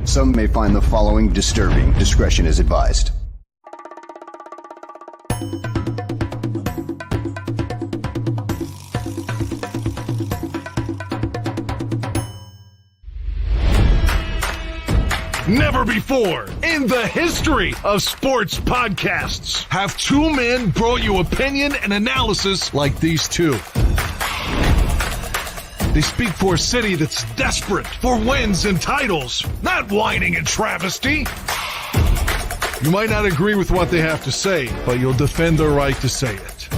Some may find the following disturbing. Discretion is advised. Never before in the history of sports podcasts have two men brought you opinion and analysis like these two. They speak for a city that's desperate for wins and titles, not whining and travesty. You might not agree with what they have to say, but you'll defend their right to say it.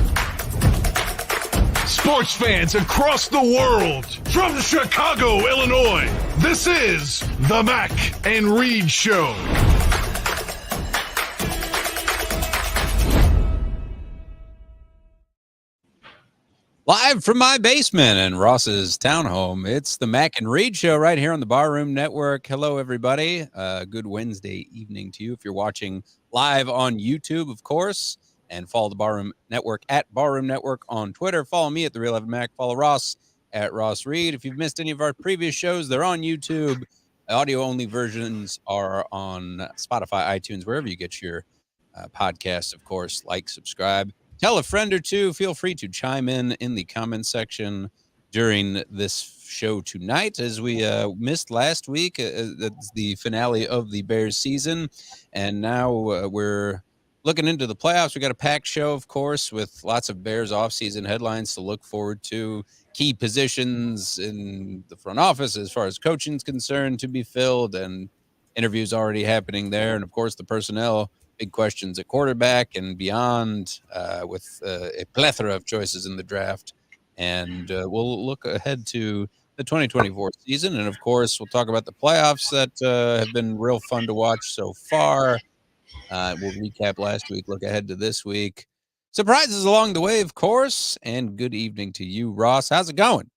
Sports fans across the world, from Chicago, Illinois, this is the Mac and Reed Show. Live from my basement and Ross's townhome, it's the Mac and Reed Show right here on the Barroom Network. Hello, everybody. Good Wednesday evening to you. If you're watching live on YouTube, of course, and follow the Barroom Network at Barroom Network on Twitter. Follow me at The Real Evan Mac. Follow Ross at Ross Reed. If you've missed any of our previous shows, they're on YouTube. Audio-only versions are on Spotify, iTunes, wherever you get your podcasts, of course. Like, subscribe. Tell a friend or two. Feel free to chime in the comment section during this show tonight, as we missed last week. That's the finale of the Bears season, and now we're looking into the playoffs. We got a packed show, of course, with lots of Bears offseason headlines to look forward to. Key positions in the front office as far as coaching is concerned to be filled, and interviews already happening there. And, of course, the personnel, big questions at quarterback and beyond, with a plethora of choices in the draft. And we'll look ahead to the 2024 season. And, of course, we'll talk about the playoffs that have been real fun to watch so far. We'll recap last week, look ahead to this week. Surprises along the way, of course. And good evening to you, Ross. How's it going?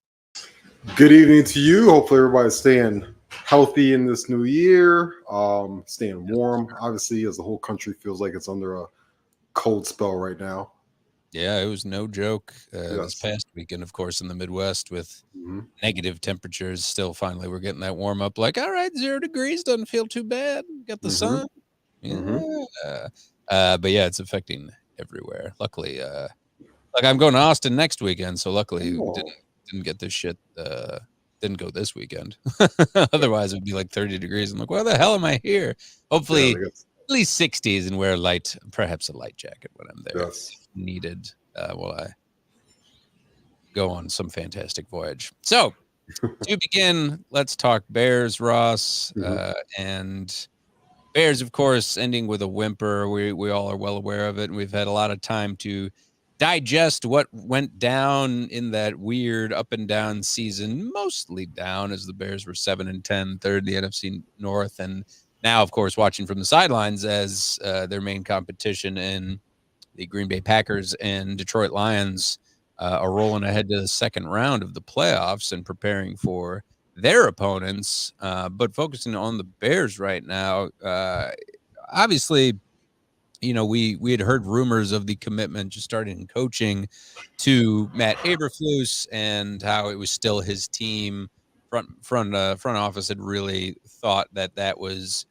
Good evening to you. Hopefully everybody's staying healthy in this new year, staying warm, obviously, as the whole country feels like it's under a cold spell right now. Yeah, it was no joke this past weekend, of course, in the Midwest with negative temperatures. Still, finally, we're getting that warm up. Like, all right, 0 degrees doesn't feel too bad. Got the sun. Yeah. But yeah, it's affecting everywhere. Luckily, like I'm going to Austin next weekend, so luckily didn't get this shit. Didn't go this weekend. Otherwise, it would be like 30 degrees. I'm like, why the hell am I here? Hopefully, at least 60s, and wear perhaps a light jacket when I'm there. If needed while I go on some fantastic voyage. So, to begin, let's talk Bears, Ross, and Bears, of course, ending with a whimper. We all are well aware of it, and we've had a lot of time to digest what went down in that weird up and down season, mostly down, as the Bears were 7-10, third in the NFC North, and now, of course, watching from the sidelines as their main competition in the Green Bay Packers and Detroit Lions are rolling ahead to the second round of the playoffs and preparing for their opponents, but focusing on the Bears right now. Obviously, you know, we had heard rumors of the commitment just starting in coaching to Matt Eberflus and how it was still his team. Front office had really thought that was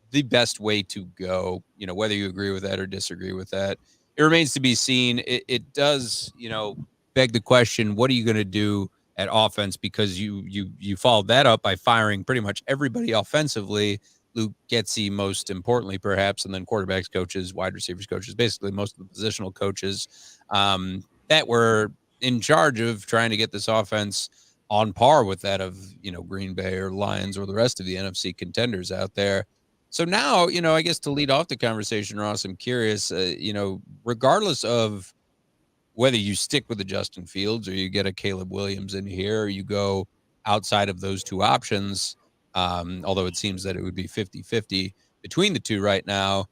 the best way to go. You know, whether you agree with that or disagree with that, it remains to be seen. It does, you know, beg the question: what are you going to do at offense? Because you followed that up by firing pretty much everybody offensively. Luke Getsy, most importantly, perhaps, and then quarterbacks coaches, wide receivers coaches, basically most of the positional coaches that were in charge of trying to get this offense on par with that of, you know, Green Bay or Lions or the rest of the NFC contenders out there. So now, you know, I guess to lead off the conversation, Ross, I'm curious, you know, regardless of whether you stick with the Justin Fields or you get a Caleb Williams in here, or you go outside of those two options, although it seems that it would be 50-50 between the two right now.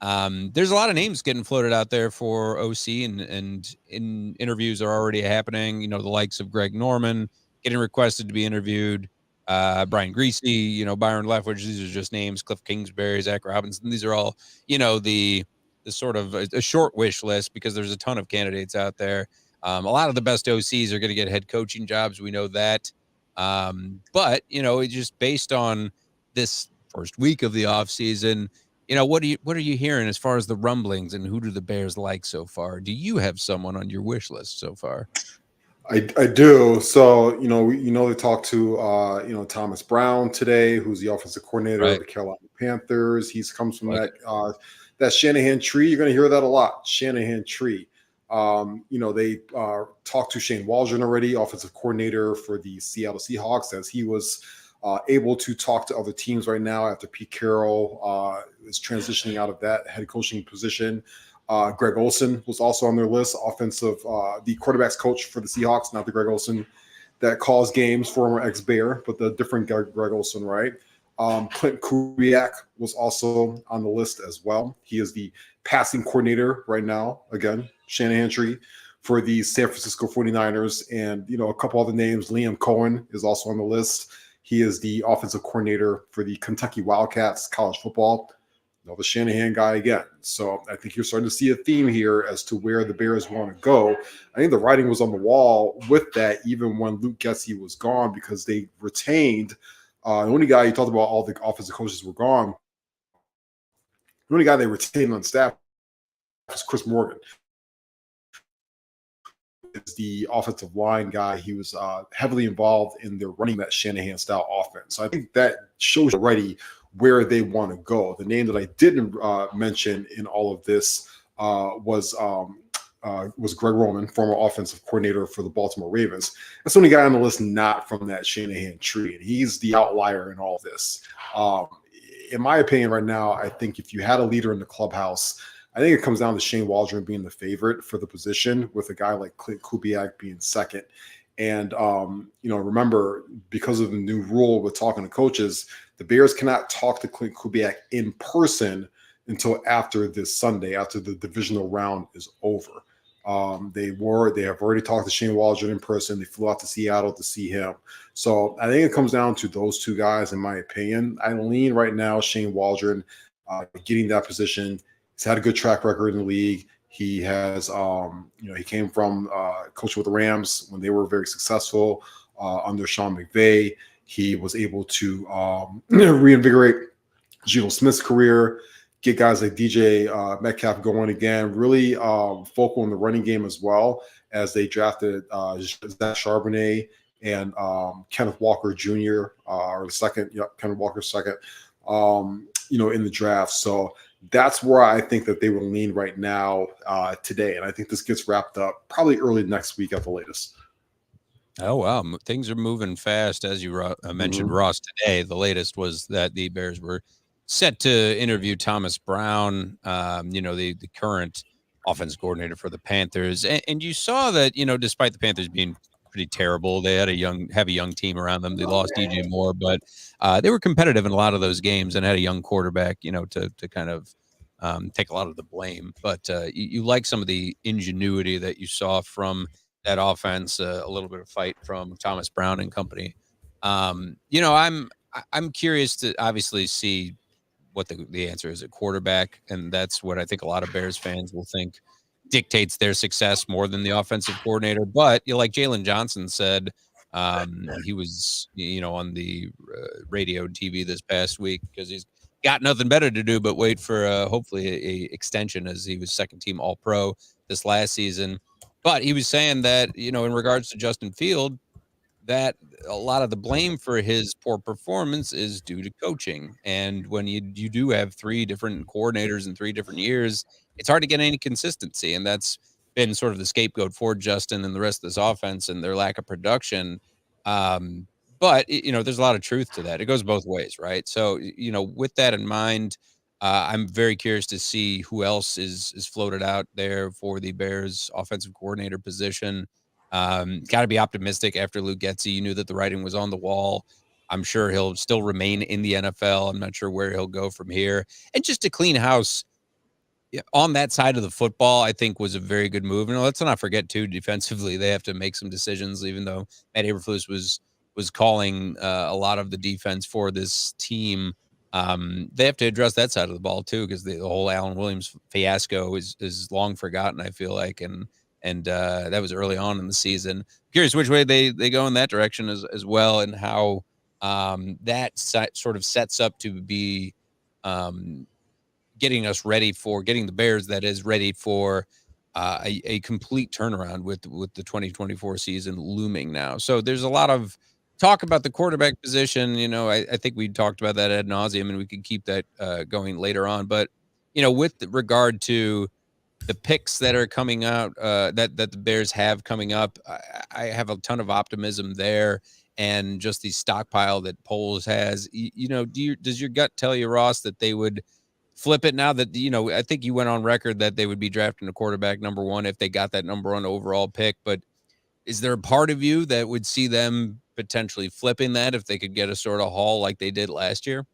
There's a lot of names getting floated out there for OC, and in interviews are already happening. You know, the likes of Greg Norman getting requested to be interviewed, Brian Greasy, you know, Byron Leftwich. These are just names. Cliff Kingsbury, Zach Robinson. These are all, you know, the sort of a short wish list, because there's a ton of candidates out there. A lot of the best OCs are going to get head coaching jobs. We know that. But, you know, it's just based on this first week of the offseason. What are you hearing as far as the rumblings, and who do the Bears like so far? Do you have someone on your wish list so far? I do. So, they talked to, Thomas Brown today, who's the offensive coordinator of the Carolina Panthers. He comes from that Shanahan tree. You're going to hear that a lot, Shanahan tree. They talked to Shane Waldron already, offensive coordinator for the Seattle Seahawks, as he was able to talk to other teams right now after Pete Carroll is transitioning out of that head coaching position. Greg Olsen was also on their list, the quarterback's coach for the Seahawks, not the Greg Olsen that calls games, former ex-Bear, but the different Greg Olsen, right? Clint Kubiak was also on the list as well. He is the passing coordinator right now, again, Shanahan tree, for the San Francisco 49ers. And, a couple other names. Liam Cohen is also on the list. He is the offensive coordinator for the Kentucky Wildcats college football. The Shanahan guy again. So I think you're starting to see a theme here as to where the Bears want to go. I think the writing was on the wall with that, even when Luke Getsy was gone, because they retained the only guy you talked about, all the offensive coaches were gone. The only guy they retained on staff was Chris Morgan. Is the offensive line guy. He was heavily involved in their running that Shanahan style offense. So I think that shows already where they want to go. The name that I didn't mention in all of this was Greg Roman, former offensive coordinator for the Baltimore Ravens. That's the only guy on the list not from that Shanahan tree, and he's the outlier in all of this. In my opinion right now, I think if you had a leader in the clubhouse, I think it comes down to Shane Waldron being the favorite for the position, with a guy like Clint Kubiak being second. And, remember, because of the new rule with talking to coaches, the Bears cannot talk to Clint Kubiak in person until after this Sunday, after the divisional round is over. They have already talked to Shane Waldron in person. They flew out to Seattle to see him. So I think it comes down to those two guys, in my opinion. I lean right now Shane Waldron getting that position. He's had a good track record in the league. He has, he came from coaching with the Rams when they were very successful under Sean McVay. He was able to reinvigorate Geno Smith's career, get guys like DJ Metcalf going again, really focal in the running game as well, as they drafted Zach Charbonnet and Kenneth Walker Jr. Or the second, Kenneth Walker second, in the draft. So that's where I think that they will lean right now today. And I think this gets wrapped up probably early next week at the latest. Oh, wow. Things are moving fast. As you mentioned, Ross, today, the latest was that the Bears were set to interview Thomas Brown, the current offense coordinator for the Panthers. And you saw that, despite the Panthers being pretty terrible, they had a young team around them. They lost DJ Moore, but they were competitive in a lot of those games and had a young quarterback, to kind of take a lot of the blame. But you like some of the ingenuity that you saw from that offense, a little bit of fight from Thomas Brown and company. I'm curious to obviously see what the answer is at quarterback, and that's what I think a lot of Bears fans will think dictates their success more than the offensive coordinator. But like Jalen Johnson said, he was on the radio and TV this past week because he's got nothing better to do but wait for hopefully a extension, as he was second team All-Pro this last season. But he was saying that, in regards to Justin Field, that a lot of the blame for his poor performance is due to coaching. And when you do have three different coordinators in 3 different years, it's hard to get any consistency. And that's been sort of the scapegoat for Justin and the rest of this offense and their lack of production. But there's a lot of truth to that. It goes both ways, right? So, with that in mind, I'm very curious to see who else is floated out there for the Bears offensive coordinator position. Got to be optimistic after Luke Getsy. You knew that the writing was on the wall. I'm sure he'll still remain in the NFL. I'm not sure where he'll go from here. And just to clean house on that side of the football, I think was a very good move. And let's not forget too, defensively, they have to make some decisions, even though Matt Eberflus was calling a lot of the defense for this team. They have to address that side of the ball too, because the whole Alan Williams fiasco is long forgotten, I feel like, and that was early on in the season. Curious which way they go in that direction as well, and how that sort of sets up to be getting the Bears, that is, ready for a complete turnaround with the 2024 season looming now. So there's a lot of talk about the quarterback position. I think we talked about that ad nauseum, and we could keep that going later on. But, with regard to the picks that are coming out, that the Bears have coming up, I have a ton of optimism there. And just the stockpile that Poles has, does your gut tell you, Ross, that they would flip it now that, I think you went on record that they would be drafting a quarterback number one if they got that number one overall pick. But is there a part of you that would see them potentially flipping that if they could get a sort of haul like they did last year?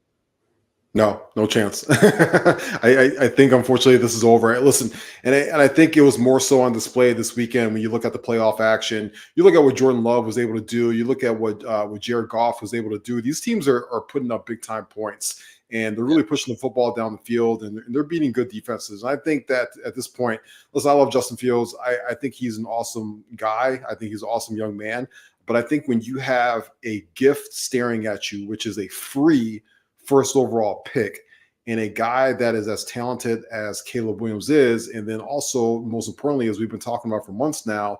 No chance. I think, unfortunately, this is over. Listen, and I think it was more so on display this weekend when you look at the playoff action. You look at what Jordan Love was able to do. You look at what Jared Goff was able to do. These teams are putting up big time points, and they're really pushing the football down the field, and they're beating good defenses. And I think that at this point, listen, I love Justin Fields. I think he's an awesome guy. I think he's an awesome young man. But I think when you have a gift staring at you, which is a free first overall pick, and a guy that is as talented as Caleb Williams is, and then also, most importantly, as we've been talking about for months now,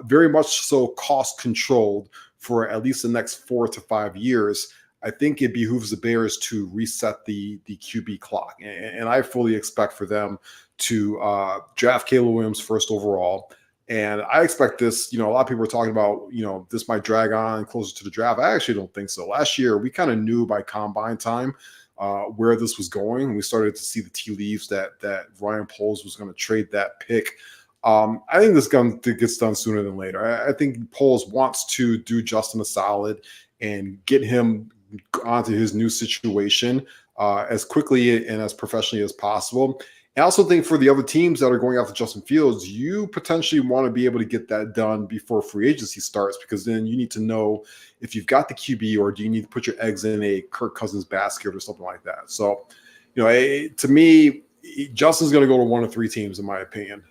very much so cost controlled for at least the next 4 to 5 years, I think it behooves the Bears to reset the QB clock. And I fully expect for them to draft Caleb Williams first overall. And I expect this, a lot of people are talking about, this might drag on closer to the draft. I actually don't think so. Last year, we kind of knew by combine time where this was going. We started to see the tea leaves that Ryan Poles was going to trade that pick. I think this gets done sooner than later. I think Poles wants to do Justin a solid and get him onto his new situation as quickly and as professionally as possible. I also think for the other teams that are going after Justin Fields, you potentially want to be able to get that done before free agency starts, because then you need to know if you've got the QB, or do you need to put your eggs in a Kirk Cousins basket or something like that. So, to me, Justin's going to go to one of three teams, in my opinion.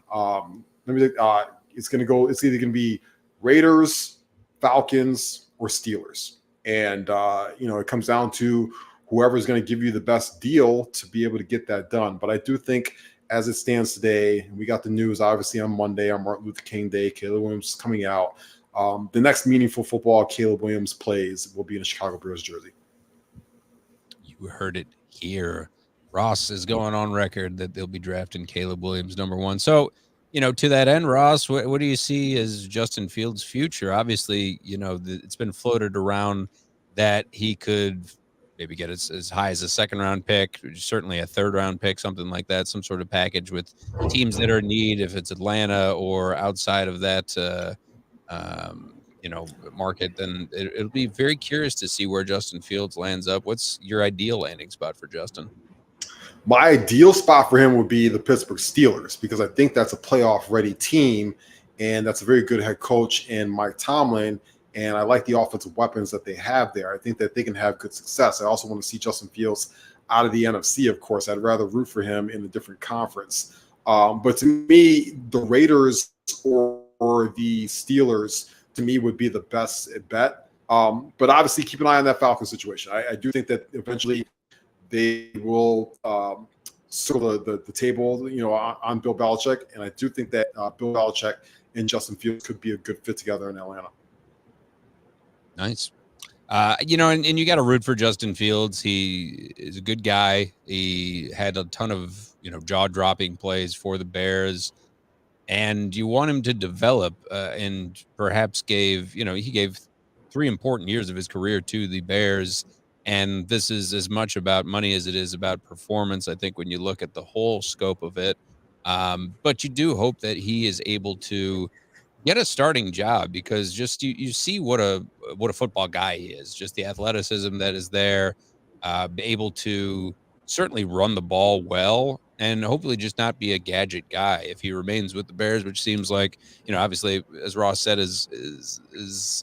It's either going to be Raiders, Falcons, or Steelers. And, it comes down to whoever's going to give you the best deal to be able to get that done. But I do think, as it stands today, we got the news obviously on Monday, on Martin Luther King Day, Caleb Williams is coming out. The next meaningful football Caleb Williams plays will be in a Chicago Bears jersey. You heard it here. Ross is going on record that they'll be drafting Caleb Williams number one. So, to that end, Ross, what do you see as Justin Fields' future? Obviously, it's been floated around that he could maybe get as high as a second-round pick, certainly a third-round pick, something like that, some sort of package with teams that are in need, if it's Atlanta or outside of that, market. Then it'll be very curious to see where Justin Fields lands up. What's your ideal landing spot for Justin? My ideal spot for him would be the Pittsburgh Steelers, because I think that's a playoff-ready team, and that's a very good head coach in Mike Tomlin. And I like the offensive weapons that they have there. I think that they can have good success. I also want to see Justin Fields out of the NFC, of course. I'd rather root for him in a different conference. But to me, the Raiders or the Steelers, to me, would be the best bet. But obviously, keep an eye on that Falcons situation. I do think that eventually they will circle the table, on Bill Belichick. And I do think that Bill Belichick and Justin Fields could be a good fit together in Atlanta. Nice. And you got to root for Justin Fields. He is a good guy. He had a ton of, jaw-dropping plays for the Bears, and you want him to develop and perhaps he gave 3 important years of his career to the Bears, and this is as much about money as it is about performance, I think, when you look at the whole scope of it. But you do hope that he is able to get a starting job, because just you see what a football guy he is, just the athleticism that is there, able to certainly run the ball well, and hopefully just not be a gadget guy if he remains with the Bears, which seems like, obviously, as Ross said, is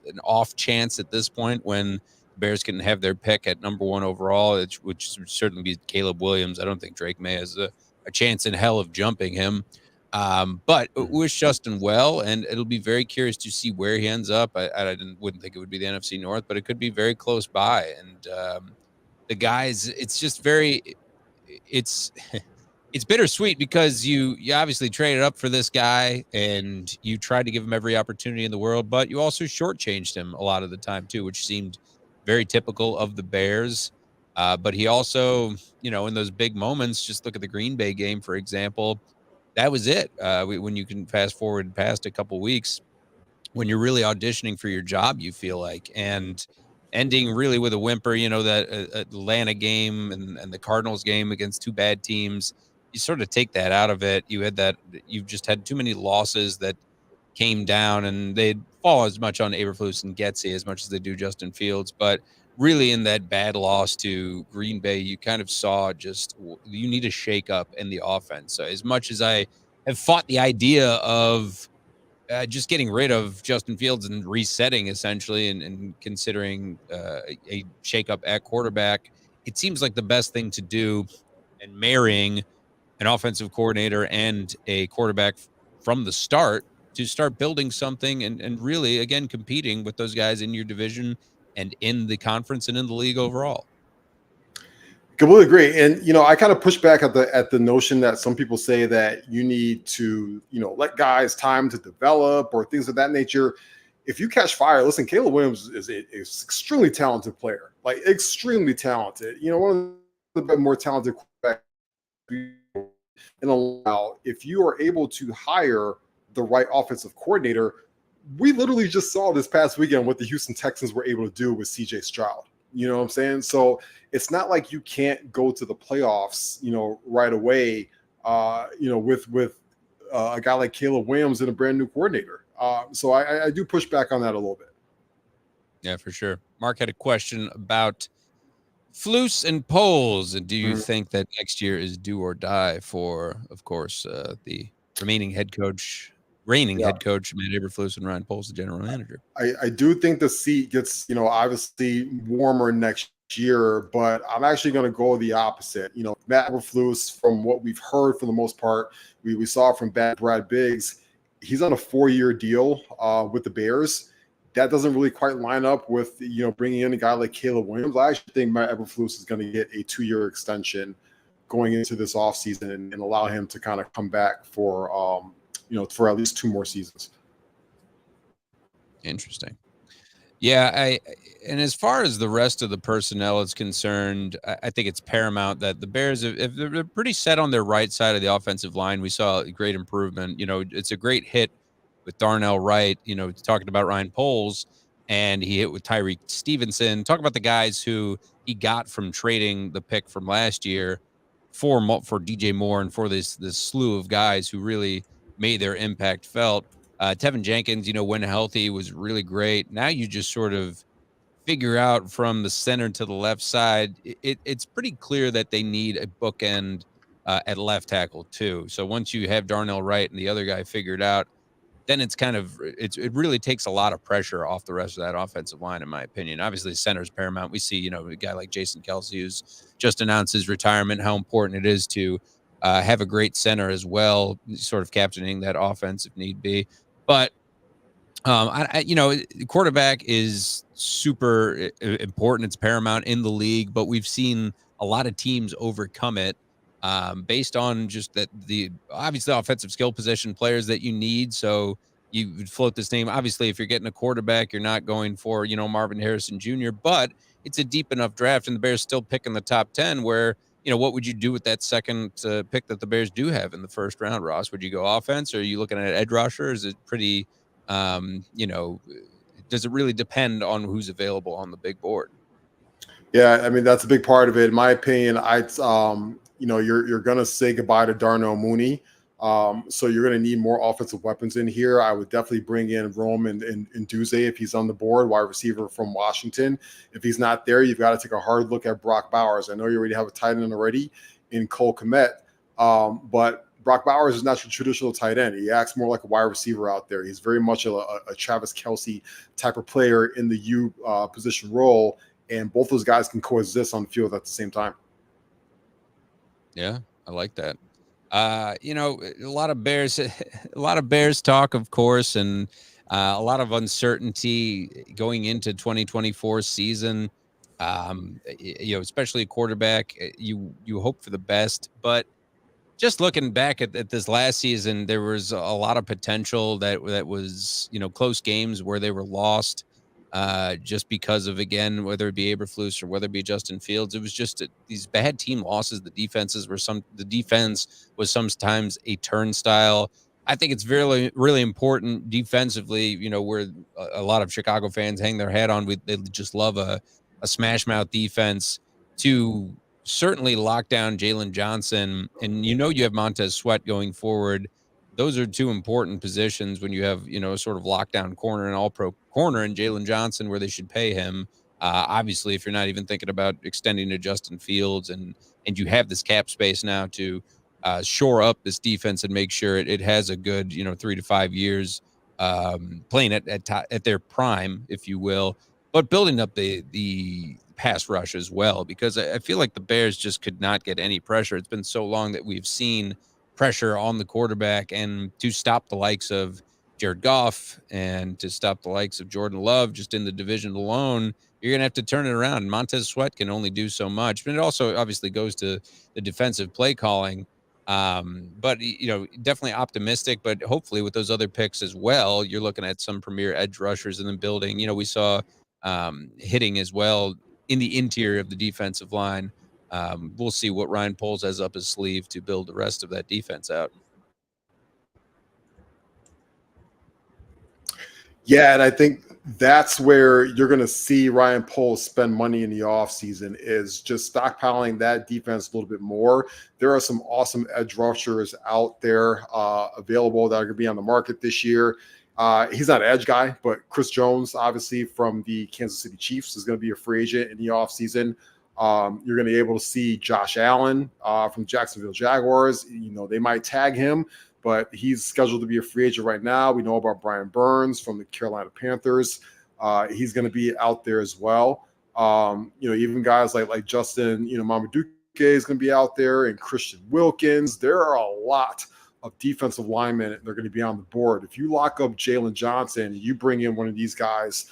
an off chance at this point when the Bears can have their pick at number one overall, which would certainly be Caleb Williams. I don't think Drake May has a chance in hell of jumping him. But wish Justin well, and it'll be very curious to see where he ends up. I wouldn't think it would be the NFC North, but it could be very close by. And the guys, it's just it's it's bittersweet because you obviously traded up for this guy and you tried to give him every opportunity in the world, but you also shortchanged him a lot of the time too, which seemed very typical of the Bears. But he also, in those big moments, just look at the Green Bay game, for example. That was it. When you can fast forward past a couple weeks, when you're really auditioning for your job, you feel like, and ending really with a whimper, that Atlanta game and the Cardinals game against two bad teams, you sort of take that out of it. You've just had too many losses that came down, and they'd fall as much on Eberflus and Getsy as much as they do Justin Fields. But really in that bad loss to Green Bay, you kind of saw just you need a shake up in the offense. So as much as I have fought the idea of just getting rid of Justin Fields and resetting essentially and considering a shakeup at quarterback, it seems like the best thing to do, and marrying an offensive coordinator and a quarterback from the start to start building something and really, again, competing with those guys in your division and in the conference and in the league overall. Completely agree. And, I kind of push back at the notion that some people say that you need to, let guys time to develop or things of that nature. If you catch fire, listen, Caleb Williams is an extremely talented player, like extremely talented. One of the more talented quarterbacks. And allow, if you are able to hire the right offensive coordinator, we literally just saw this past weekend what the Houston Texans were able to do with CJ Stroud. You know what I'm saying? So it's not like you can't go to the playoffs, right away, with a guy like Caleb Williams and a brand new coordinator. So I do push back on that a little bit. Yeah, for sure. Mark had a question about Flus and Poles. And do you think that next year is do or die for, of course, the reigning head coach, Matt Eberflus, and Ryan Poles, the general manager? I do think the seat gets, obviously warmer next year, but I'm actually going to go the opposite. Matt Eberflus, from what we've heard for the most part, we saw from Brad Biggs, he's on a 4-year deal with the Bears. That doesn't really quite line up with, bringing in a guy like Caleb Williams. I actually think Matt Eberflus is going to get a 2-year extension going into this offseason and allow him to kind of come back for, for at least 2 more seasons. Interesting. Yeah, and as far as the rest of the personnel is concerned, I think it's paramount that the Bears, if they're pretty set on their right side of the offensive line, we saw a great improvement. It's a great hit with Darnell Wright, talking about Ryan Poles, and he hit with Tyreek Stevenson. Talk about the guys who he got from trading the pick from last year for DJ Moore and for this slew of guys who really made their impact felt. Tevin Jenkins, when healthy, was really great. Now you just sort of figure out from the center to the left side. It's pretty clear that they need a bookend at left tackle too. So once you have Darnell Wright and the other guy figured out, then it's kind of it really takes a lot of pressure off the rest of that offensive line, in my opinion. Obviously, center's paramount. We see, a guy like Jason Kelce, who's just announced his retirement, how important it is to have a great center as well, sort of captaining that offense if need be. But quarterback is super important. It's paramount in the league, but we've seen a lot of teams overcome it based on just that the obviously offensive skill position players that you need. So you would float this name. Obviously, if you're getting a quarterback, you're not going for, Marvin Harrison Jr., but it's a deep enough draft and the Bears still pick in the top 10 where, what would you do with that second pick that the Bears do have in the first round, Ross? Would you go offense, or are you looking at edge rusher? Is it pretty, does it really depend on who's available on the big board? Yeah, I mean, that's a big part of it. In my opinion, you're going to say goodbye to Darnell Mooney. So you're going to need more offensive weapons in here. I would definitely bring in Rome and Duze if he's on the board, wide receiver from Washington. If he's not there, you've got to take a hard look at Brock Bowers. I know you already have a tight end already in Cole Kmet, but Brock Bowers is not your traditional tight end. He acts more like a wide receiver out there. He's very much a Travis Kelce type of player in the U position role, and both those guys can coexist on the field at the same time. Yeah, I like that. A lot of Bears, a lot of Bears talk, of course, and a lot of uncertainty going into 2024 season. Especially a quarterback, you hope for the best, but just looking back at this last season, there was a lot of potential that was, close games where they were lost just because of, again, whether it be Eberflus or whether it be Justin Fields. It was just these bad team losses. The defense was sometimes a turnstile. I think it's really, really important defensively, where a lot of Chicago fans hang their hat on. They just love a smash mouth defense to certainly lock down Jalen Johnson. And you have Montez Sweat going forward. Those are two important positions when you have, a sort of lockdown corner and all-pro corner and Jalen Johnson where they should pay him. Obviously, if you're not even thinking about extending to Justin Fields and you have this cap space now to shore up this defense and make sure it has a good, 3 to 5 years playing at their prime, if you will, but building up the pass rush as well, because I feel like the Bears just could not get any pressure. It's been so long that we've seen pressure on the quarterback, and to stop the likes of Jared Goff and to stop the likes of Jordan Love just in the division alone, you're going to have to turn it around. Montez Sweat can only do so much, but it also obviously goes to the defensive play calling. But definitely optimistic, but hopefully with those other picks as well, you're looking at some premier edge rushers in the building. We saw hitting as well in the interior of the defensive line. We'll see what Ryan Poles has up his sleeve to build the rest of that defense out. Yeah, and I think that's where you're going to see Ryan Poles spend money in the offseason, is just stockpiling that defense a little bit more. There are some awesome edge rushers out there available that are going to be on the market this year. He's not an edge guy, but Chris Jones, obviously from the Kansas City Chiefs, is going to be a free agent in the offseason. You're going to be able to see Josh Allen from Jacksonville Jaguars. They might tag him, but he's scheduled to be a free agent right now. We know about Brian Burns from the Carolina Panthers. He's going to be out there as well. Even guys like Justin, Mamaduke is going to be out there, and Christian Wilkins. There are a lot of defensive linemen that are going to be on the board. If you lock up Jalen Johnson, you bring in one of these guys,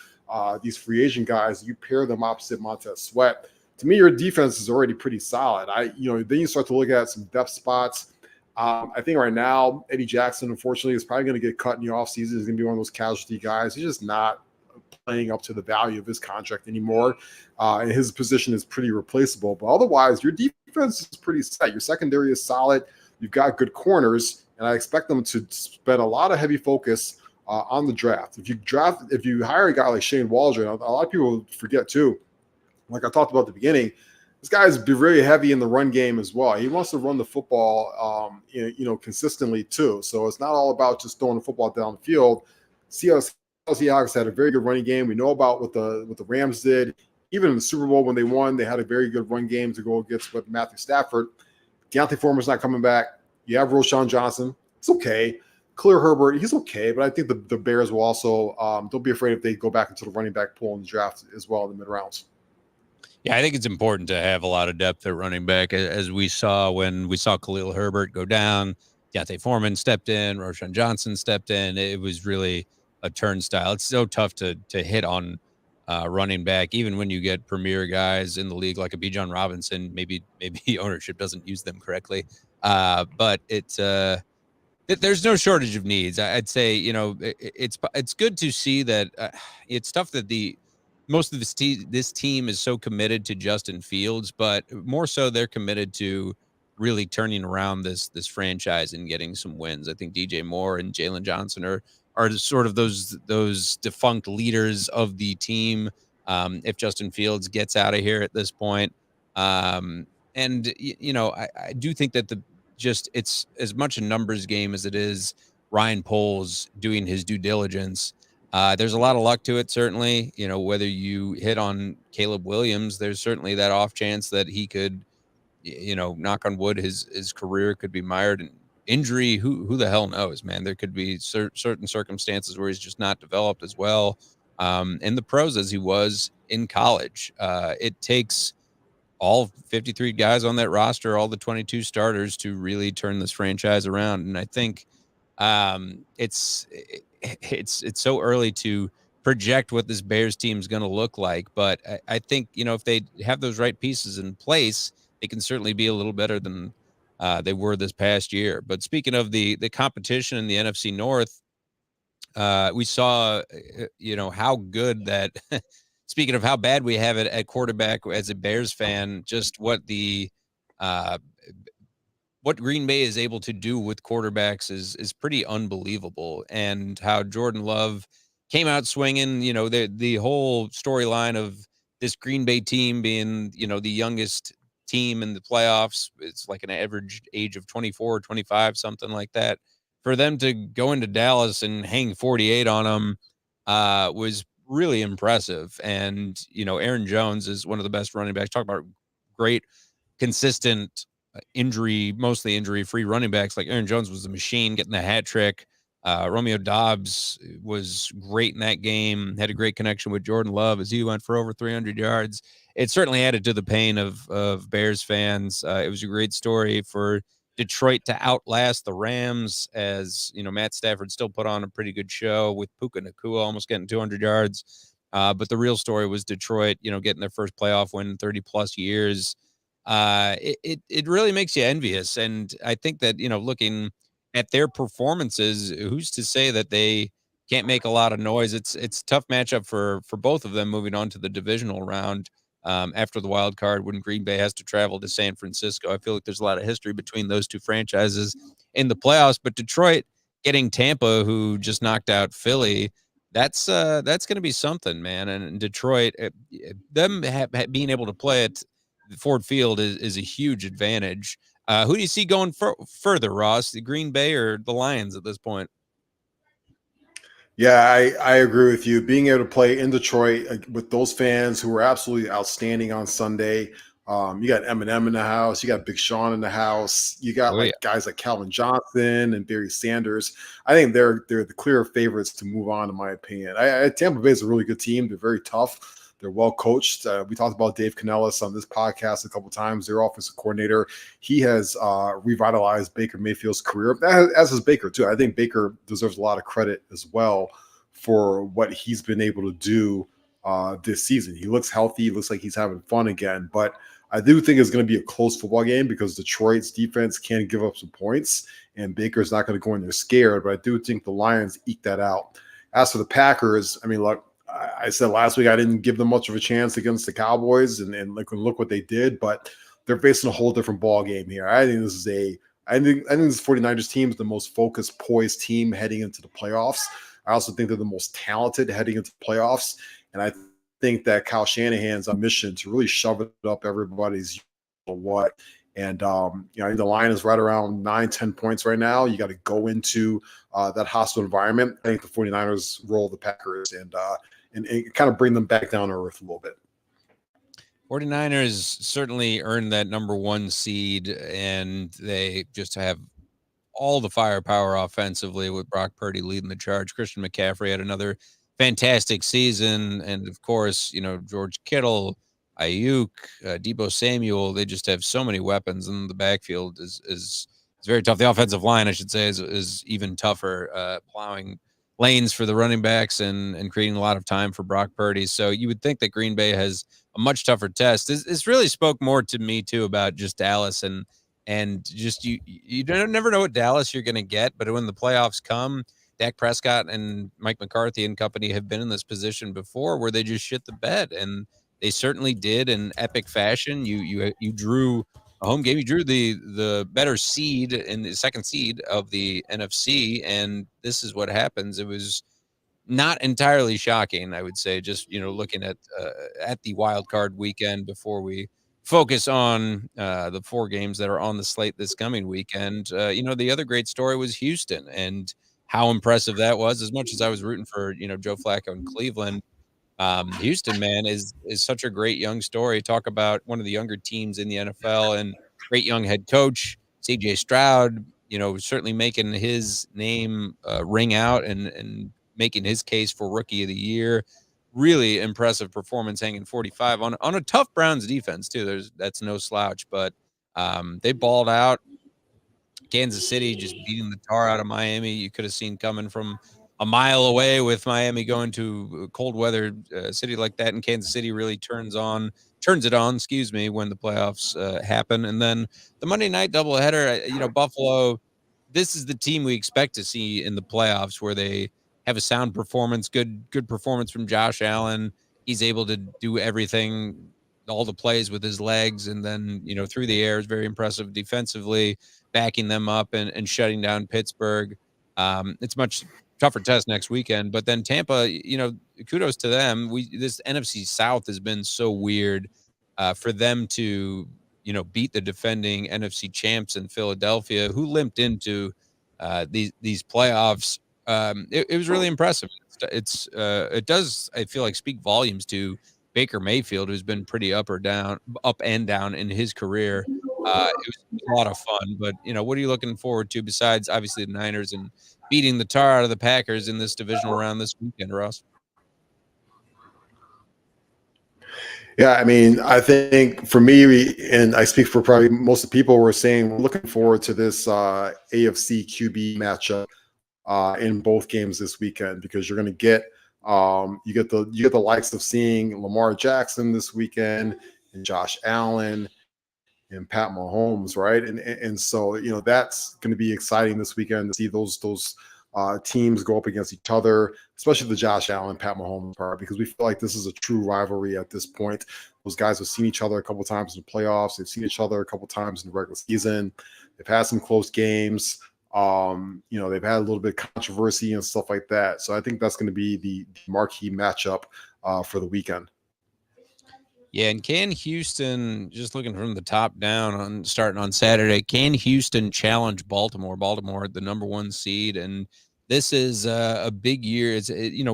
these free agent guys, you pair them opposite Montez Sweat. To me, your defense is already pretty solid. Then you start to look at some depth spots. I think right now, Eddie Jackson, unfortunately, is probably going to get cut in the offseason. He's going to be one of those casualty guys. He's just not playing up to the value of his contract anymore. And his position is pretty replaceable. But otherwise, your defense is pretty set. Your secondary is solid. You've got good corners, and I expect them to spend a lot of heavy focus on the draft. If you hire a guy like Shane Waldron, a lot of people forget too, like I talked about at the beginning, this guy's very heavy in the run game as well. He wants to run the football, consistently too. So it's not all about just throwing the football down the field. Seahawks had a very good running game. We know about what the Rams did. Even in the Super Bowl when they won, they had a very good run game to go against with Matthew Stafford. Deontay Foreman's not coming back. You have Roschon Johnson. It's okay. Khalil Herbert, he's okay. But I think the Bears will also don't be afraid if they go back into the running back pool in the draft as well in the mid-rounds. Yeah, I think it's important to have a lot of depth at running back, as we saw when we saw Khalil Herbert go down. Deontay Foreman stepped in. Roschon Johnson stepped in. It was really a turnstile. It's so tough to hit on running back, even when you get premier guys in the league like a Bijan Robinson. Maybe ownership doesn't use them correctly, but there's no shortage of needs. I'd say it's good to see that it's tough that most of this team is so committed to Justin Fields, but more so they're committed to really turning around this franchise and getting some wins. I think DJ Moore and Jalen Johnson are sort of those defunct leaders of the team. If Justin Fields gets out of here at this point, I do think that it's as much a numbers game as it is Ryan Poles doing his due diligence. There's a lot of luck to it, certainly. Whether you hit on Caleb Williams, there's certainly that off chance that he could, knock on wood, his career could be mired in injury. Who the hell knows, man? There could be certain circumstances where he's just not developed as well in the pros as he was in college. It takes all 53 guys on that roster, all the 22 starters to really turn this franchise around. And I think it's so early to project what this Bears team is going to look like. But I think, if they have those right pieces in place, they can certainly be a little better than they were this past year. But speaking of the competition in the NFC North, we saw, how good that speaking of how bad we have it at quarterback as a Bears fan, just what Green Bay is able to do with quarterbacks is pretty unbelievable. And how Jordan Love came out swinging, the whole storyline of this Green Bay team being, the youngest team in the playoffs. It's like an average age of 24 or 25, something like that. For them to go into Dallas and hang 48 on them was really impressive. And, Aaron Jones is one of the best running backs. Talk about great, consistent mostly injury-free running backs. Like Aaron Jones was a machine getting the hat trick. Romeo Doubs was great in that game, had a great connection with Jordan Love as he went for over 300 yards. It certainly added to the pain of Bears fans. It was a great story for Detroit to outlast the Rams, as Matt Stafford still put on a pretty good show with Puka Nacua almost getting 200 yards. But the real story was Detroit, getting their first playoff win in 30 plus years. It really makes you envious. And I think that, looking at their performances, who's to say that they can't make a lot of noise? It's a tough matchup for both of them moving on to the divisional round. After the wild card, when Green Bay has to travel to San Francisco. I feel like there's a lot of history between those two franchises in the playoffs, but Detroit getting Tampa, who just knocked out Philly, that's going to be something, man. And Detroit, them being able to play at Ford Field is a huge advantage. Who do you see going further, Ross, the Green Bay or the Lions at this point? Yeah, I agree with you. Being able to play in Detroit with those fans who were absolutely outstanding on Sunday. You got Eminem in the house. You got Big Sean in the house. You got guys like Calvin Johnson and Barry Sanders. I think they're the clear favorites to move on, in my opinion. Tampa Bay is a really good team. They're very tough. They're well coached. We talked about Dave Canellis on this podcast a couple of times. Their offensive coordinator, he has revitalized Baker Mayfield's career, as has Baker too. I think Baker deserves a lot of credit as well for what he's been able to do this season. He looks healthy. He looks like he's having fun again. But I do think it's going to be a close football game because Detroit's defense can give up some points, and Baker's not going to go in there scared. But I do think the Lions eke that out. As for the Packers, I mean, look, I said last week I didn't give them much of a chance against the Cowboys, and look what they did. But they're facing a whole different ball game here. I think this 49ers team is the most focused, poised team heading into the playoffs. I also think they're the most talented heading into the playoffs, and I think that Kyle Shanahan's on mission to really shove it up everybody's what. And the line is right around 9-10 points right now. You got to go into that hostile environment. I think the 49ers roll the Packers and kind of bring them back down to earth a little bit. 49ers certainly earned that number one seed, and they just have all the firepower offensively with Brock Purdy leading the charge. Christian McCaffrey had another fantastic season. And of course, George Kittle, Ayuk, Deebo Samuel, they just have so many weapons, and the backfield is very tough. The offensive line, I should say, is even tougher, plowing lanes for the running backs and creating a lot of time for Brock Purdy. So you would think that Green Bay has a much tougher test. This really spoke more to me too about just Dallas and just you never know what Dallas you're going to get, but when the playoffs come, Dak Prescott and Mike McCarthy and company have been in this position before where they just shit the bed, and they certainly did in epic fashion. You drew a home game. You drew the better seed and the second seed of the NFC, and this is what happens. It was not entirely shocking, I would say, just looking at the wild card weekend before we focus on the four games that are on the slate this coming weekend. The other great story was Houston and how impressive that was. As much as I was rooting for Joe Flacco in Cleveland, Houston, man, is such a great young story. Talk about one of the younger teams in the NFL and great young head coach, CJ Stroud, certainly making his name ring out and making his case for rookie of the year. really impressive performance, hanging 45 on a tough Browns defense too. That's no slouch, but they balled out. Kansas City just beating the tar out of Miami. You could have seen coming from a mile away with Miami going to a cold weather city like that. And Kansas City really turns it on, excuse me, when the playoffs happen. And then the Monday night doubleheader, Buffalo, this is the team we expect to see in the playoffs where they have a sound performance, good performance from Josh Allen. He's able to do everything, all the plays with his legs, and then, through the air is very impressive defensively, backing them up and shutting down Pittsburgh. It's much tougher test next weekend, but then Tampa, kudos to them. This NFC South has been so weird for them to, beat the defending NFC champs in Philadelphia, who limped into these playoffs. It was really impressive. It does, I feel like, speak volumes to Baker Mayfield, who's been pretty up and down in his career. It was a lot of fun, but what are you looking forward to besides obviously the Niners and beating the tar out of the Packers in this divisional round this weekend, Ross? Yeah, I mean, I think for me, and I speak for probably most of the people, we're saying we're looking forward to this AFC QB matchup in both games this weekend, because you're going to get you get the likes of seeing Lamar Jackson this weekend and Josh Allen and Pat Mahomes, right? And so that's going to be exciting this weekend to see those teams go up against each other, especially the Josh Allen, Pat Mahomes part, because we feel like this is a true rivalry at this point. Those guys have seen each other a couple times in the playoffs. They've seen each other a couple times in the regular season. They've had some close games. They've had a little bit of controversy and stuff like that. So I think that's going to be the marquee matchup for the weekend. Yeah, and can Houston, just looking from the top down starting on Saturday, can Houston challenge Baltimore? Baltimore, the number 1 seed, and this is a big year.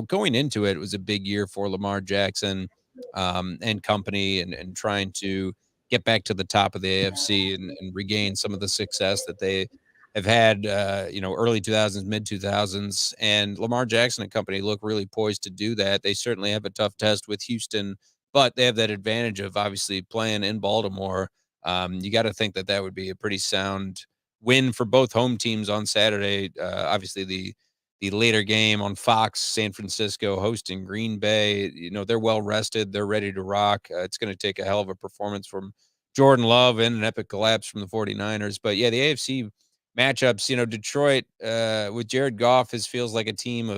Going into it was a big year for Lamar Jackson and company, and trying to get back to the top of the AFC and regain some of the success that they have had, early 2000s, mid 2000s, and Lamar Jackson and company look really poised to do that. They certainly have a tough test with Houston, but they have that advantage of obviously playing in Baltimore. You got to think that would be a pretty sound win for both home teams on Saturday. Obviously, the later game on Fox, San Francisco hosting Green Bay. They're well rested. They're ready to rock. It's going to take a hell of a performance from Jordan Love and an epic collapse from the 49ers. But yeah, the AFC matchups, Detroit with Jared Goff feels like a team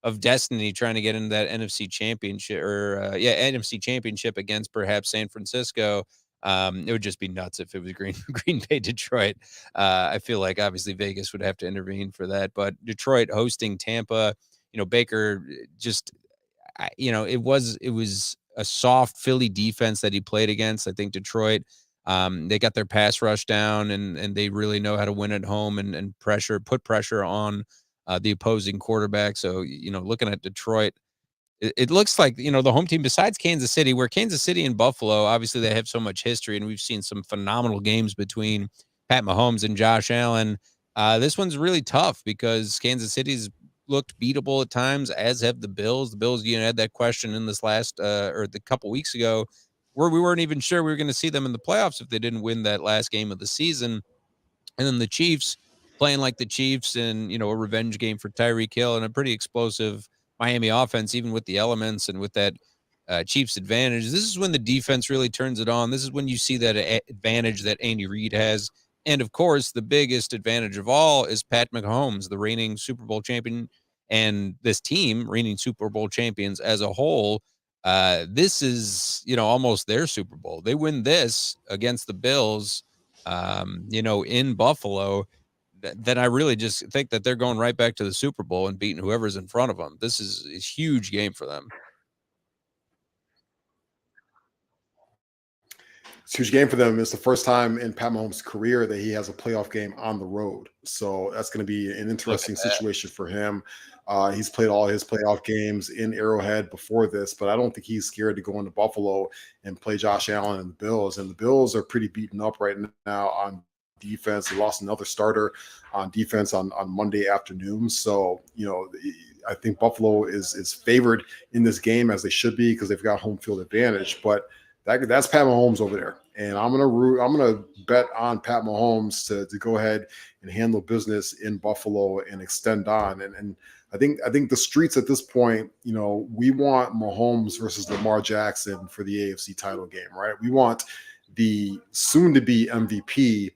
of destiny trying to get into that NFC championship NFC championship against perhaps San Francisco. It would just be nuts if it was Green Bay, Detroit. I feel like obviously Vegas would have to intervene for that, but Detroit hosting Tampa, Baker it was a soft Philly defense that he played against. I think Detroit, they got their pass rush down and they really know how to win at home and put pressure on the opposing quarterback. So, looking at Detroit, it looks like, the home team besides Kansas City, where Kansas City and Buffalo, obviously they have so much history and we've seen some phenomenal games between Pat Mahomes and Josh Allen. This one's really tough because Kansas City's looked beatable at times, as have the Bills. The Bills, had that question in this last or the couple weeks ago where we weren't even sure we were going to see them in the playoffs if they didn't win that last game of the season. And then the Chiefs playing like the Chiefs and, a revenge game for Tyreek Hill and a pretty explosive Miami offense, even with the elements and with that Chiefs advantage. This is when the defense really turns it on. This is when you see that advantage that Andy Reid has. And of course, the biggest advantage of all is Pat Mahomes, the reigning Super Bowl champion, and this team, reigning Super Bowl champions as a whole. This is, almost their Super Bowl. They win this against the Bills, in Buffalo, then I really just think that they're going right back to the Super Bowl and beating whoever's in front of them. This is a huge game for them. It's a huge game for them. It's the first time in Pat Mahomes' career that he has a playoff game on the road. So that's going to be an interesting situation for him. He's played all his playoff games in Arrowhead before this, but I don't think he's scared to go into Buffalo and play Josh Allen and the Bills. And the Bills are pretty beaten up right now on defense. They lost another starter on defense on Monday afternoon. So, I think Buffalo is favored in this game, as they should be, because they've got home field advantage. But that's Pat Mahomes over there. And I'm gonna bet on Pat Mahomes to go ahead and handle business in Buffalo and extend on. And I think the streets at this point, we want Mahomes versus Lamar Jackson for the AFC title game, right? We want the soon-to-be MVP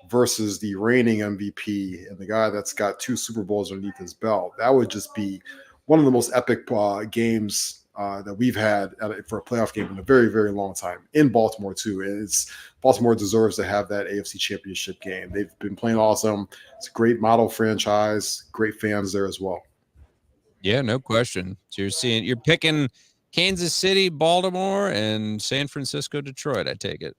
versus the reigning MVP and the guy that's got 2 Super Bowls underneath his belt. That would just be one of the most epic games that we've had for a playoff game in a very, very long time in Baltimore too. Baltimore deserves to have that AFC Championship game. They've been playing awesome. It's a great model franchise, great fans there as well. Yeah, no question. So you're picking Kansas City, Baltimore, and San Francisco, Detroit. I take it.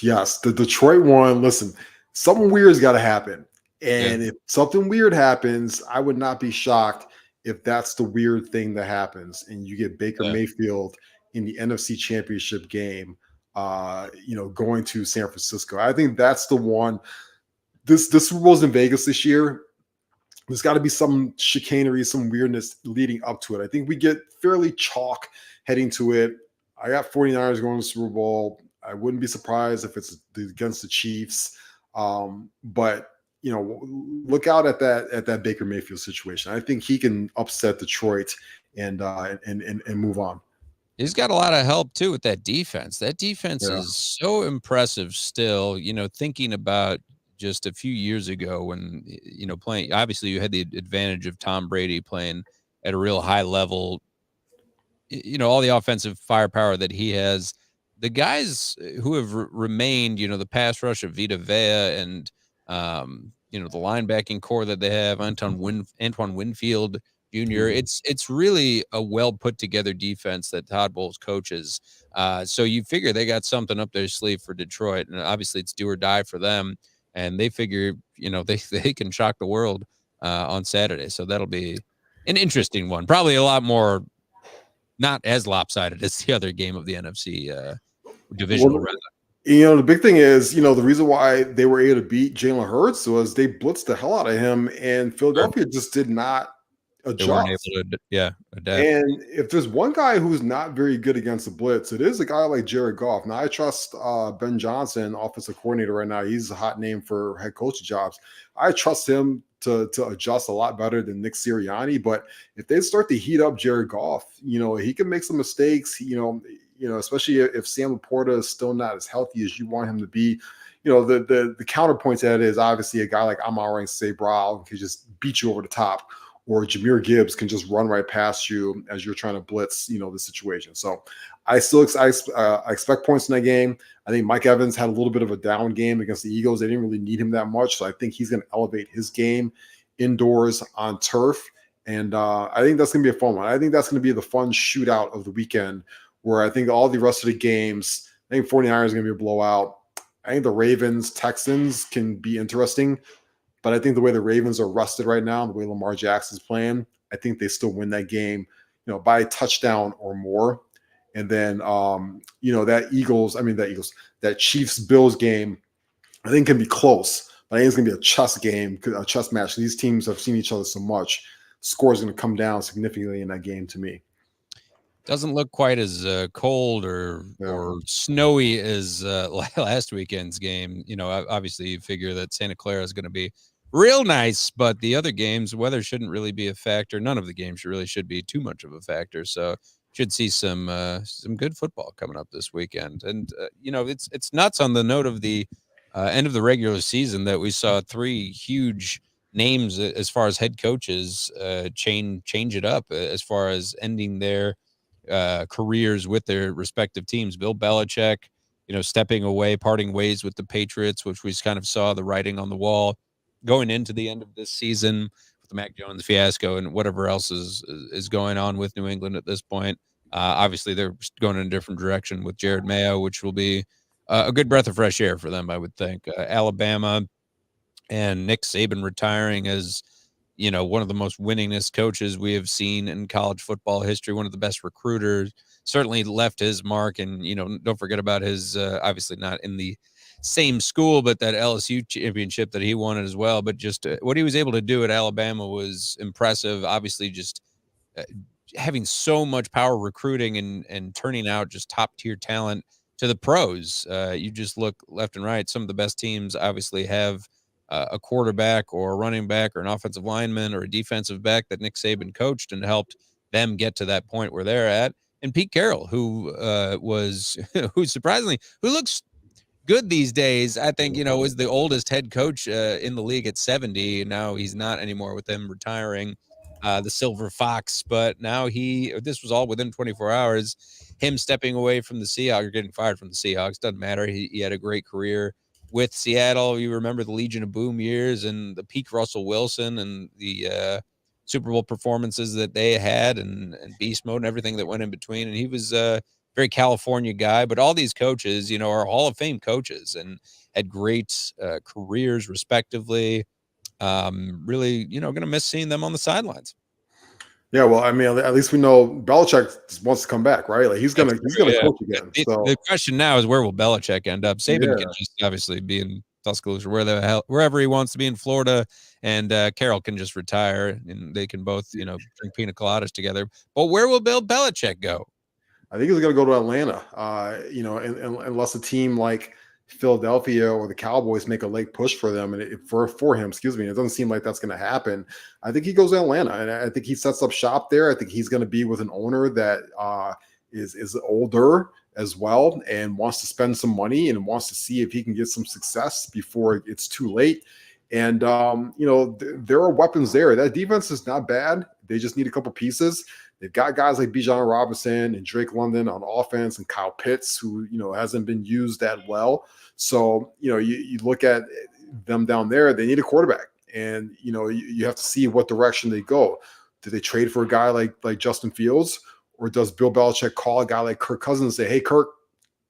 Yes, the Detroit one. Listen, something weird's got to happen, and if something weird happens, I would not be shocked if that's the weird thing that happens, and you get Baker Mayfield in the NFC Championship game. Going to San Francisco. I think that's the one. This Super Bowl's in Vegas this year. There's got to be some chicanery, some weirdness leading up to it. I think we get fairly chalk heading to it. I got 49ers going to the Super Bowl. I wouldn't be surprised if it's against the Chiefs. But look out at that Baker Mayfield situation. I think he can upset Detroit and move on. He's got a lot of help too with that defense. That defense is so impressive still. Thinking about just a few years ago when, playing, obviously you had the advantage of Tom Brady playing at a real high level, all the offensive firepower that he has, the guys who have remained, the pass rush of Vita Vea and, the linebacking core that they have, Antoine Winfield Jr. It's really a well put together defense that Todd Bowles coaches. So you figure they got something up their sleeve for Detroit, and obviously it's do or die for them. And they figure, they can shock the world on Saturday. So that'll be an interesting one. Probably a lot more, not as lopsided as the other game of the NFC divisional round. The big thing is, the reason why they were able to beat Jalen Hurts was they blitzed the hell out of him, and Philadelphia just did not adjust. They weren't able to, adapt. And if there's one guy who's not very good against the blitz, it is a guy like Jared Goff. Now, I trust Ben Johnson, offensive coordinator right now. He's a hot name for head coach jobs. I trust him to adjust a lot better than Nick Sirianni. But if they start to heat up Jared Goff, he can make some mistakes, especially if Sam Laporta is still not as healthy as you want him to be. The counterpoint to that is obviously a guy like Amon-Ra St. Brown can just beat you over the top, or Jahmyr Gibbs can just run right past you as you're trying to blitz, the situation. So I expect points in that game. I think Mike Evans had a little bit of a down game against the Eagles. They didn't really need him that much. So I think he's going to elevate his game indoors on turf. And I think that's going to be a fun one. I think that's going to be the fun shootout of the weekend, where I think all the rest of the games, I think 49ers is going to be a blowout. I think the Ravens-Texans can be interesting. But I think the way the Ravens are rested right now, the way Lamar Jackson's playing, I think they still win that game, by a touchdown or more. And then, that Chiefs-Bills game, I think can be close. But I think it's going to be a chess game, a chess match. These teams have seen each other so much. Score is going to come down significantly in that game to me. Doesn't look quite as cold or snowy as last weekend's game. Obviously you figure that Santa Clara is going to be real nice, but the other games, weather shouldn't really be a factor. None of the games really should be too much of a factor. So should see some good football coming up this weekend. And it's nuts on the note of the end of the regular season that we saw 3 huge names as far as head coaches change it up as far as ending their careers with their respective teams. Bill Belichick, stepping away, parting ways with the Patriots, which we kind of saw the writing on the wall going into the end of this season with the Mac Jones fiasco and whatever else is going on with New England at this point. Obviously, they're going in a different direction with Jared Mayo, which will be a good breath of fresh air for them, I would think. Alabama and Nick Saban retiring as one of the most winningest coaches we have seen in college football history, one of the best recruiters, certainly left his mark. And, don't forget about his, obviously not in the same school, but that LSU championship that he won as well. But just what he was able to do at Alabama was impressive. Obviously, just having so much power recruiting and turning out just top tier talent to the pros. You just look left and right. Some of the best teams obviously have a quarterback or a running back or an offensive lineman or a defensive back that Nick Saban coached and helped them get to that point where they're at. And Pete Carroll, who was who surprisingly who looks good these days. I think, was the oldest head coach in the league at 70. Now he's not anymore with them retiring, the Silver Fox. But now this was all within 24 hours. Him stepping away from the Seahawks or getting fired from the Seahawks. Doesn't matter. He had a great career with Seattle. You remember the Legion of Boom years and the peak Russell Wilson and the Super Bowl performances that they had and beast mode and everything that went in between. And he was very California guy, but all these coaches, are Hall of Fame coaches and had great careers respectively. Really, going to miss seeing them on the sidelines. Yeah, well, I mean, at least we know Belichick wants to come back, right? Like he's gonna coach again. The question now is, where will Belichick end up? Saban can just obviously be in Tuscaloosa, wherever he wants to be in Florida, and Carroll can just retire, and they can both, drink pina coladas together. But where will Bill Belichick go? I think he's going to go to Atlanta. Unless a team like Philadelphia or the Cowboys make a late push for them and for him, excuse me, it doesn't seem like that's going to happen. I think he goes to Atlanta, and I think he sets up shop there. I think he's going to be with an owner that is older as well and wants to spend some money and wants to see if he can get some success before it's too late. And there are weapons there. That defense is not bad. They just need a couple pieces. They've got guys like Bijan Robinson and Drake London on offense and Kyle Pitts, who, hasn't been used that well. So, you look at them down there, they need a quarterback. And, you have to see what direction they go. Do they trade for a guy like Justin Fields? Or does Bill Belichick call a guy like Kirk Cousins and say, hey, Kirk,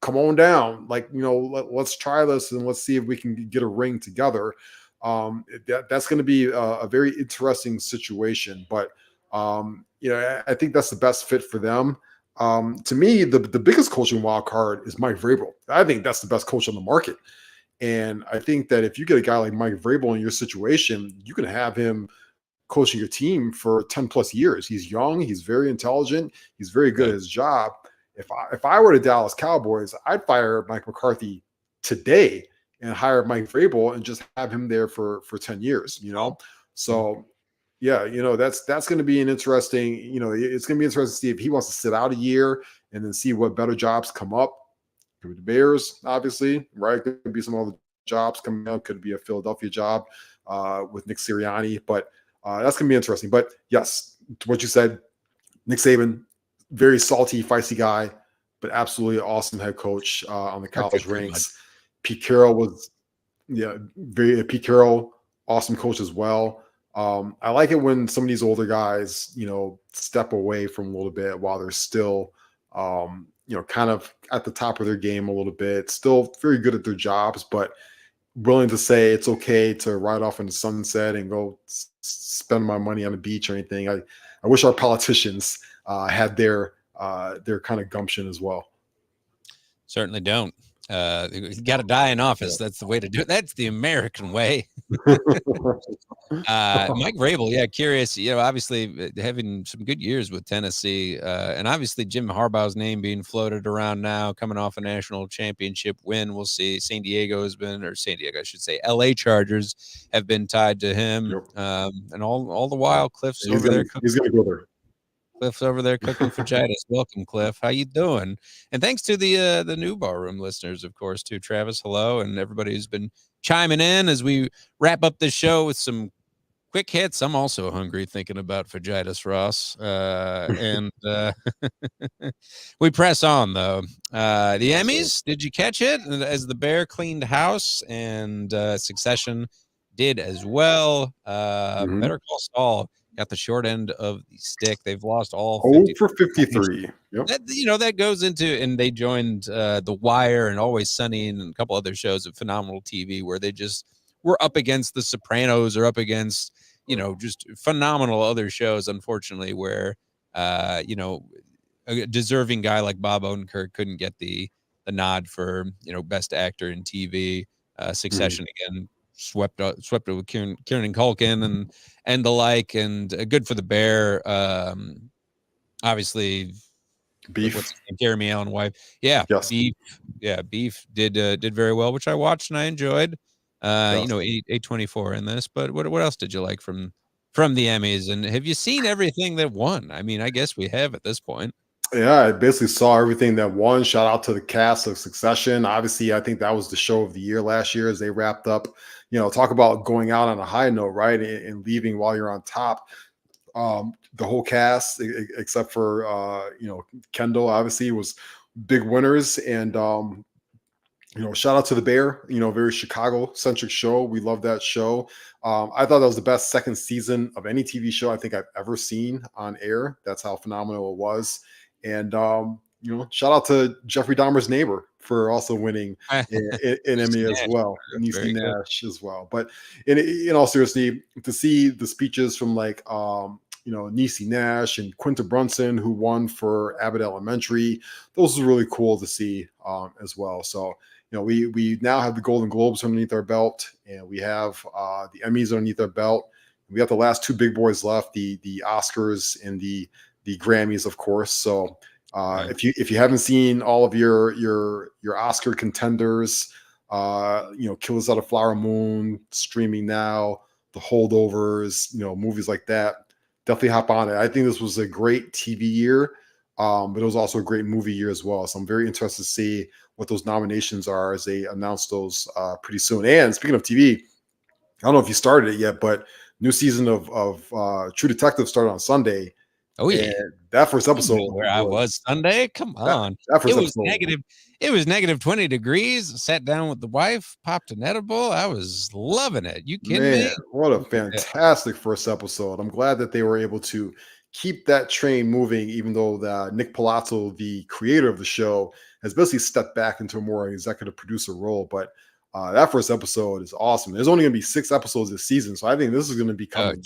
come on down. Let's try this and let's see if we can get a ring together. That's going to be a very interesting situation. But, I think that's the best fit for them. To me, the biggest coaching wild card is Mike Vrabel. I think that's the best coach on the market. And I think that if you get a guy like Mike Vrabel in your situation, you can have him coaching your team for 10 plus years. He's young. He's very intelligent. He's very good at his job. If I were the Dallas Cowboys, I'd fire Mike McCarthy today and hire Mike Vrabel and just have him there for 10 years, So, yeah, that's going to be an interesting, it's going to be interesting to see if he wants to sit out a year and then see what better jobs come up. Could be the Bears, obviously, right? Could be some other jobs coming up. Could be a Philadelphia job with Nick Sirianni, but that's going to be interesting. But yes, to what you said, Nick Saban, very salty, feisty guy, but absolutely awesome head coach on the college ranks. Pete Carroll was, Pete Carroll, awesome coach as well. I like it when some of these older guys, step away from a little bit while they're still, kind of at the top of their game a little bit, still very good at their jobs, but willing to say it's okay to ride off in the sunset and go spend my money on the beach or anything. I wish our politicians had their kind of gumption as well. Certainly don't. You got to die in office. That's the way to do it. That's the American way. Mike Vrabel, curious. Obviously having some good years with Tennessee, and obviously Jim Harbaugh's name being floated around now, coming off a national championship win. We'll see. I should say, LA Chargers have been tied to him, and all the while, Cliff's over there. He's going to go there. Cliff's over there cooking fajitas. Welcome, Cliff. How you doing? And thanks to the new barroom listeners, of course, too. Travis, hello, and everybody who's been chiming in as we wrap up the show with some quick hits. I'm also hungry thinking about fajitas, Ross. And we press on, though. The Emmys, did you catch it? As the Bear cleaned house, and Succession did as well. Better Call Saul got the short end of the stick. They've lost all 50 for 53. Yep. That goes into, and they joined The Wire and Always Sunny and a couple other shows of phenomenal TV where they just were up against The Sopranos or up against, just phenomenal other shows, unfortunately, where, a deserving guy like Bob Odenkirk couldn't get the nod for best actor in TV. Succession again swept it with Kieran Culkin and the like, and good for the Bear. Obviously, Beef. what's his name? Jeremy Allen wife. Yeah, Yes. Beef. Yeah, Beef did very well, which I watched and I enjoyed. Yes. 824 in this, but what else did you like from the Emmys? And have you seen everything that won? I mean, I guess we have at this point. Yeah, I basically saw everything that won. Shout out to the cast of Succession. Obviously, I think that was the show of the year last year as they wrapped up. Talk about going out on a high note, right? And leaving while you're on top. The whole cast, except for Kendall, obviously was big winners. And shout out to the Bear. Very Chicago centric show. We love that show. I thought that was the best second season of any TV show I think I've ever seen on air. That's how phenomenal it was. And shout out to Jeffrey Dahmer's neighbor for also winning an Emmy as well. Niecy Nash as well. But in all seriously, to see the speeches from Niecy Nash and Quinta Brunson, who won for Abbott Elementary, those are really cool to see as well. So we now have the Golden Globes underneath our belt, and we have the Emmys underneath our belt. We got the last two big boys left: the Oscars and the Grammys, of course. So if you haven't seen all of your Oscar contenders, Killers of the Flower Moon, streaming now, The Holdovers, movies like that, definitely hop on it. I think this was a great TV year, but it was also a great movie year as well. So I'm very interested to see what those nominations are as they announce those pretty soon. And speaking of TV, I don't know if you started it yet, but new season of True Detective started on Sunday. Oh yeah, and that first episode where I was Sunday. Come on, that first it was episode. negative. It was negative 20 degrees. Sat down with the wife, popped an edible. I was loving it. You kidding me? What a fantastic first episode. I'm glad that they were able to keep that train moving, even though Nick Palazzo, the creator of the show, has basically stepped back into a more executive producer role. But that first episode is awesome. There's only going to be 6 episodes this season, so I think this is going to be coming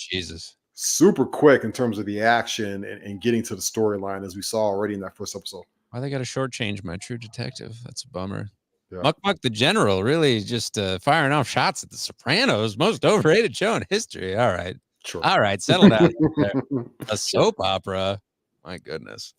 super quick in terms of the action and getting to the storyline, as we saw already in that first episode. Why they got to shortchange my True Detective? That's a bummer. Yeah. Muck the General really just firing off shots at The Sopranos, most overrated show in history. All right. Sure. All right, settle down. A soap opera. My goodness.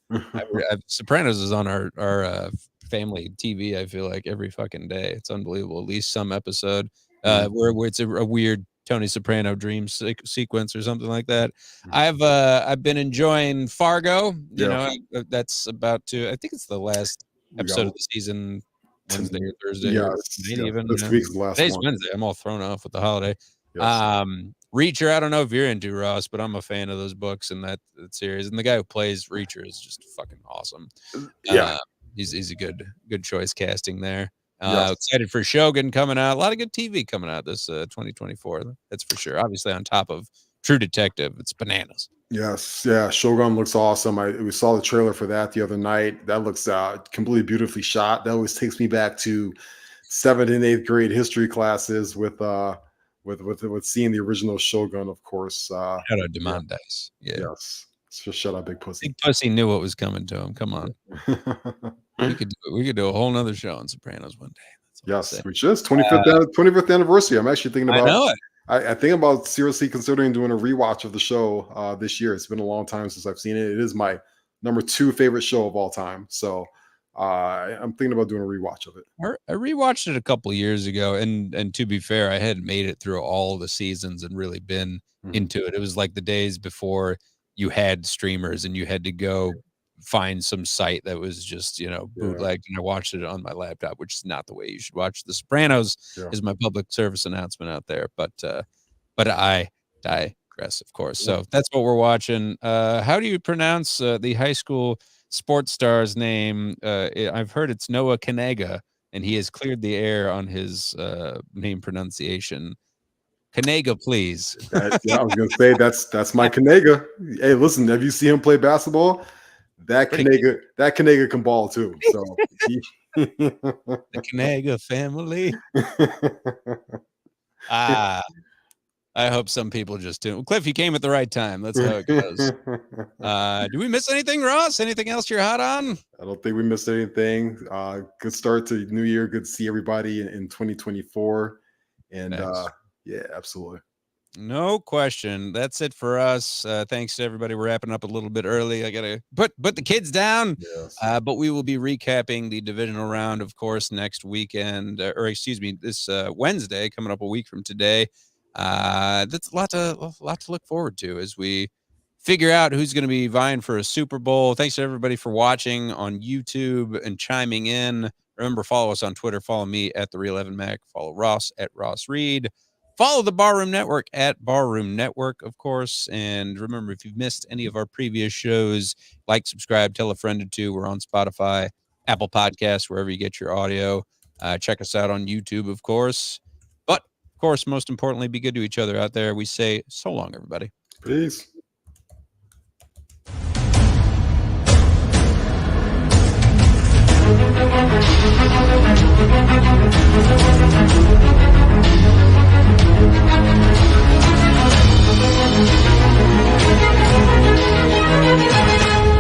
Sopranos is on our family TV, I feel like, every fucking day. It's unbelievable. At least some episode where it's a weird Tony Soprano dream sequence or something like that. I've been enjoying Fargo. That's about to, I think it's the last episode of the season, Wednesday or Thursday. This week's the last Today's one. Wednesday. I'm all thrown off with the holiday. Yes. Reacher, I don't know if you're into, Ross, but I'm a fan of those books and that series. And the guy who plays Reacher is just fucking awesome. He's a good choice casting there. Excited for Shogun coming out. A lot of good TV coming out this 2024. That's for sure. Obviously, on top of True Detective, it's bananas. Yes, yeah. Shogun looks awesome. We saw the trailer for that the other night. That looks completely beautifully shot. That always takes me back to 7th and 8th grade history classes with seeing the original Shogun, of course. Shout out Demond Dice. Yeah. Yes. Just shut up, Big Pussy. Big Pussy knew what was coming to him. Come on. We could do a whole nother show on Sopranos one day. Yes, which is 25th anniversary. I'm actually thinking about. I know it. I think about seriously considering doing a rewatch of the show this year. It's been a long time since I've seen it. It is my number 2 favorite show of all time. So I'm thinking about doing a rewatch of it. I rewatched it a couple of years ago, and to be fair, I had made it through all the seasons and really been into it. It was like the days before you had streamers and you had to go find some site that was just bootlegged, and I watched it on my laptop, which is not the way you should watch The Sopranos. Is my public service announcement out there, but I digress, of course. So that's what we're watching. How do you pronounce the high school sports star's name? I've heard it's Noah Kanega, and he has cleared the air on his name pronunciation. Kanega, please. I was gonna say that's my Kanega. Hey, listen, have you seen him play basketball? That Kanega can ball too. So the Kanega family. I hope some people just do. Well, Cliff, you came at the right time. That's how it goes. Do we miss anything, Ross? Anything else you're hot on? I don't think we missed anything. Good start to New Year. Good to see everybody in 2024. And yeah, absolutely. No question. That's it for us. Thanks to everybody. We're wrapping up a little bit early. I gotta put the kids down. Yes. But we will be recapping the divisional round, of course, next weekend, this Wednesday, coming up a week from today. That's a lot to look forward to as we figure out who's going to be vying for a Super Bowl. Thanks to everybody for watching on YouTube and chiming in. Remember, follow us on Twitter. Follow me at The Real Evan Mac. Follow Ross at Ross Reed. Follow the Barroom Network at Barroom Network, of course. And remember, if you've missed any of our previous shows, like, subscribe, tell a friend or two. We're on Spotify, Apple Podcasts, wherever you get your audio. Check us out on YouTube, of course. But, of course, most importantly, be good to each other out there. We say so long, everybody. Peace.